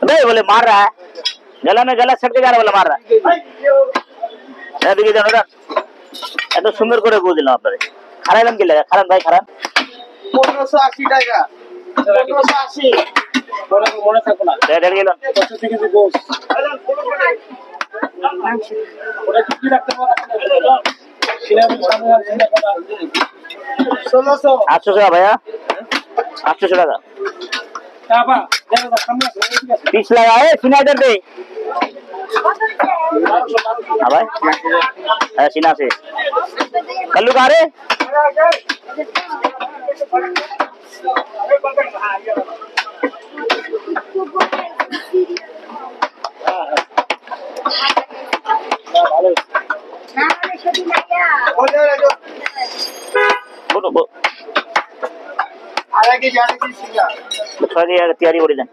नहीं बोले मार रहा है, गला में गला सट के जा रहा बोले मार रहा है। देखिए জানো না এত সুন্দর করে বুঝলাম আপনাদের খারাইলাম কি লাগে খারাপ ভাই খারাপ 1580 টাকা 1580 মনে থাকো না দেড় গেল কত থেকে দিব ওটা কি রাখতে পারো সিনামি সামনে আছে না 1600 800 টাকা ভাইয়া 800 টাকা বাবা দেখো সামনে আছে पीस लगा है सिनाइडर पे हाँ भाई सिना से कल्लू कहा रे तैयारी हो रही है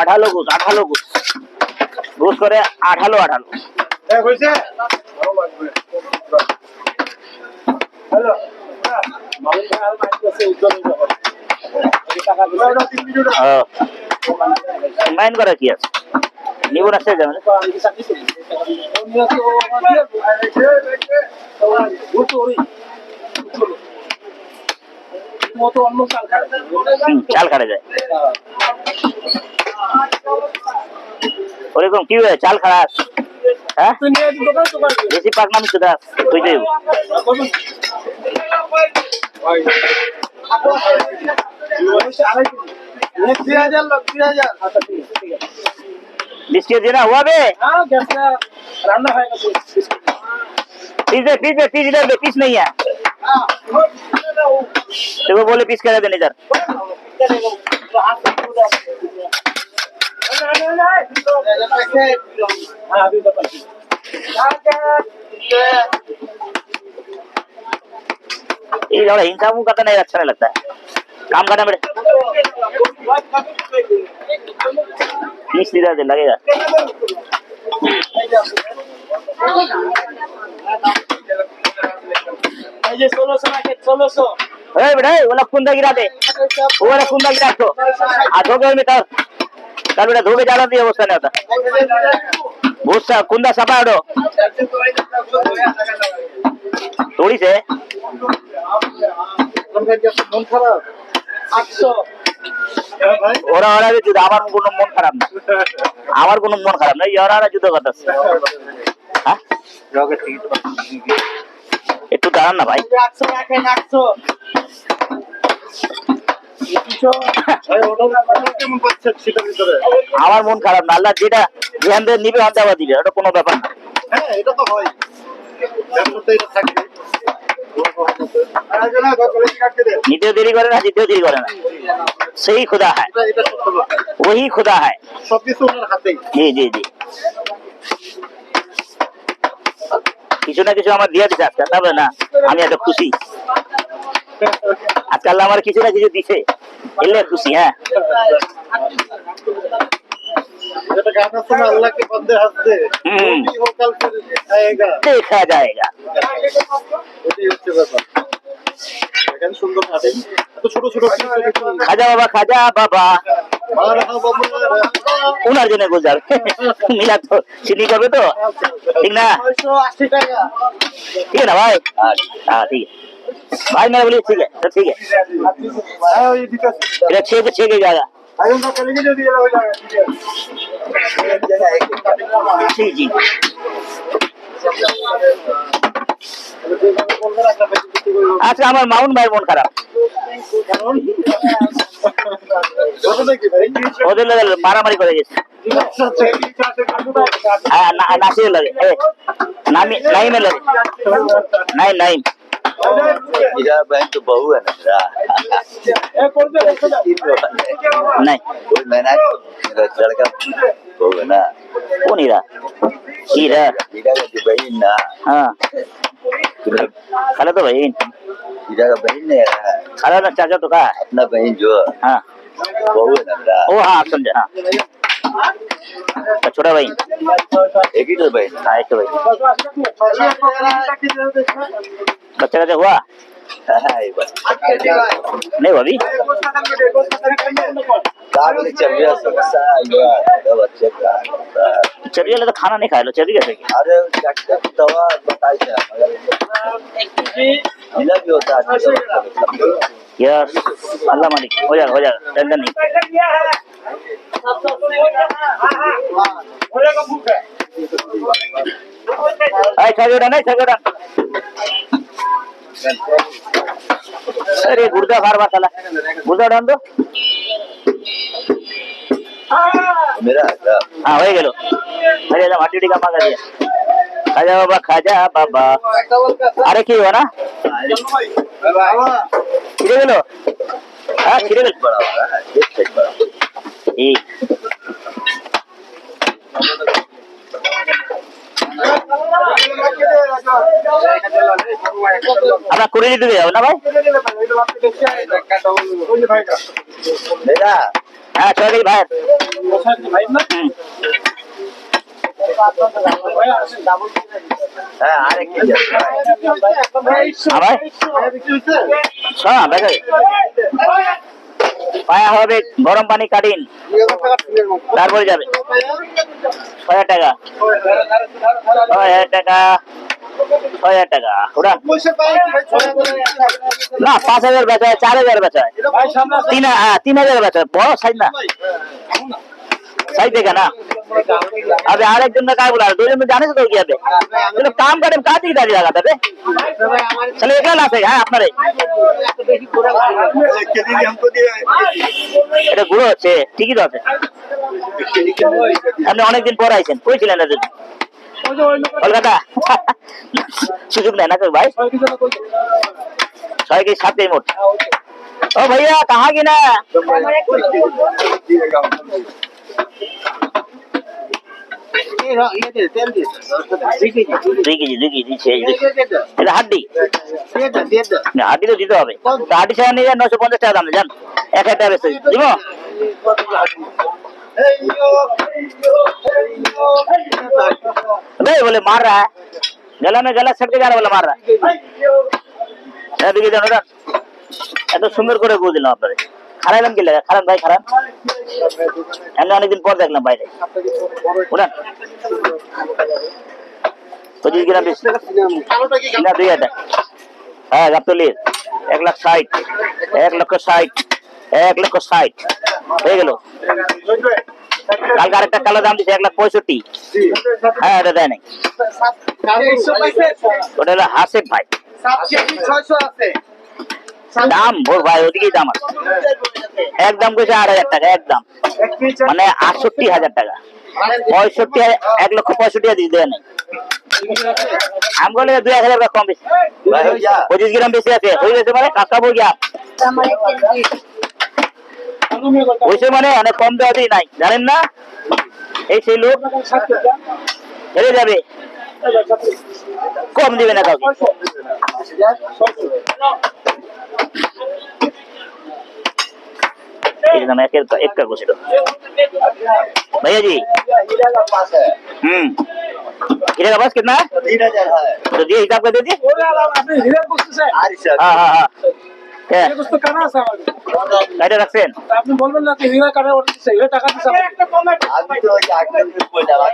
আঠালো গোস করে আঠালো হয়েছে হ্যালো মাইন করা কি আছে নিব না সে যাবে চাল খাড়া যায় ওরকম কি হয় চাল খাড়া হ্যাঁ বেশি পাক নামি তো দাস তুই দেব बिस्किट देना हुआ बे पीस इधर पीस नहीं है तो वो बोले पीस करा देने इधर ये थोड़ा हिंसा मुंह करता नहीं अच्छा नहीं लगता है काम करना मेरे पीस इधर दे लगेगा ये 1600 ना के 1600 ए बेटा वाला कुंदा गिरा दे वो वाला कुंदा गिरा तो आ धोखे में कर बेटा धोखे ज्यादा दिया अवस्था नहीं होता भूसा कुंदा सपाड़ो थोड़ी से ওরা ওরা যুদ্ধ আমার কোনো মন খারাপ না আমার কোনো মন খারাপ না ওরা যুদ্ধ করতেছে হ্যাঁ একটু দাঁড়ান না ভাই আমার মন খারাপ না আল্লাহ যেটা ধ্যান দিয়ে নিবে হাতে আবার দিবে ওটা কোনো ব্যাপার না হ্যাঁ এটা তো হয় নিতেও দেরি করে না জিতেও দেরি করে না সেই खुदा है वही खुदा है जी जी जी কিছু না কিছু আমার দিয়ে দিচ্ছে আজকে তবে না আমি এত খুশি আজকাল আমার কিছু না কিছু দিছে এলে খুশি হ্যাঁ अल्लाह के बंदे हंसते देखा जाएगा খাজা বাবা উনার জন্য গুজার মিলা তো চিনি করবে তো ঠিক না ঠিক है ना भाई हाँ ठीक है भाई मैं बोलिए ठीक है तो ठीक है छः के जाएगा जी जी আজকে আমার মাউন ভাই মন খারাপ ওদের লাগে মারামারি করে গেছে নাসির লাগে नाइम लगे नाइम मेरा बहन तो बहू है ना नहीं मेरा लड़का बहू है ना कौन हीरा हीरा हीरा का जो बहन ना हाँ खाला तो बहन हीरा का बहन नहीं है खाला ना चाचा तो कहा अपना बहन जो हाँ बहू है ना मेरा ओ हाँ समझे हाँ छोटा भाई एक ही तो भाई हाँ एक तो भाई बच्चा कैसे हुआ हाय बस नहीं हुआ अभी कागज चल गया समस्या यार बच्चे का चर्बी वाला तो खाना नहीं खाए लो चर्बी कैसे की? अरे डॉक्टर की दवा बताई क्या मगर मिला भी होता है यस अल्लाह मालिक हो जाएगा टेंशन नहीं अरे छगड़ा नहीं छगड़ा अरे गुर्दा फार साला गुर्दा डाल दो मेरा हाँ हो गेलो अरे एकदम हड्डी का मांगा दिया खाजा बाबा अरे की हुआ ना ছিঁড়ে গেল হ্যাঁ ছিঁড়ে গেল बड़ा हो रहा है एक साइड बड़ा ঠিক আমরা করে দিতে যাবো না ভাই मेरा হ্যাঁ সবাই ভাই है आरे की আবার দেখো পায়া হবে গরম পানি কাটিন তারপরে যাবে ৬০০০ টাকা ৬০০০ টাকা ৬০০০ টাকা ওরা না ৫০০০ বেচা হয় ৪০০০ বেচা হয় ৩০০০ বেচা হয় বড় সাইজ না साइज देगा ना अबे आरे दिन में काय बोला दो दिन में जाने से तो क्या बे चलो काम करे का दी दादी लगा बे चलो एकला ना से है अपना रे हमको दिया এটা গুলো আছে ঠিকই তো আছে আপনি অনেক দিন পর আইছেন কই ছিলেন না কলকাতা সুযোগ নেই না ভাই 6 के 7 मोट ओ भैया कहाँ गिना দুই কেজি এটা হাড্ডি হাড্ডি তো দিতে হবে হাড্ডি ছাড়া নিয়ে যান 950 টাকা দাম জান 1000 টাকা বেশি দিব नहीं बोले मार रहा है गला में गला सट के जा रहा बोले मार रहा है देखिए জানো না এত সুন্দর করে গুল দিলাম আপনাদের খারাইলাম কি লাগা খারান ভাই খারান আমি অনেকদিন পর দেখলাম বাইরে ওরা 25 গ্রাম বেশি না 2000 হ্যাঁ গাবতলি 1,60,000 1,60,000 1,60,000 হয়ে গেল কালকে আরেকটা কালো দাম দিচ্ছে 1,65,000 হ্যাঁ এটা দেয় নাই ওটা হলো হাসিফ ভাই দাম ভোর ভাই ওদিকেই দাম আছে একদম কইছে 8,000 টাকা একদম মানে 68,000 টাকা 1,65,000 দিয়ে দেয় নাই আমি বলে 2,000 টাকা কম বেশি 25 গ্রাম বেশি আছে হয়ে গেছে মানে কাকা বই গিয়া ওইসে মানে অনেক কম দেওয়া দিয়ে নাই জানেন না এই সেই লোক হেরে যাবে কম দিবে না কাউকে एकदम एक का कुछ भैया जी हीरे का बस कितना है 3,000 है तो दिए हिसाब कर दे दिए हाँ हाँ हाँ क्या रखছেন আপনি বলবেন না যে হীরা কাটা হিরা টাকা দিছে अभी तो 8 दिन कोई दवा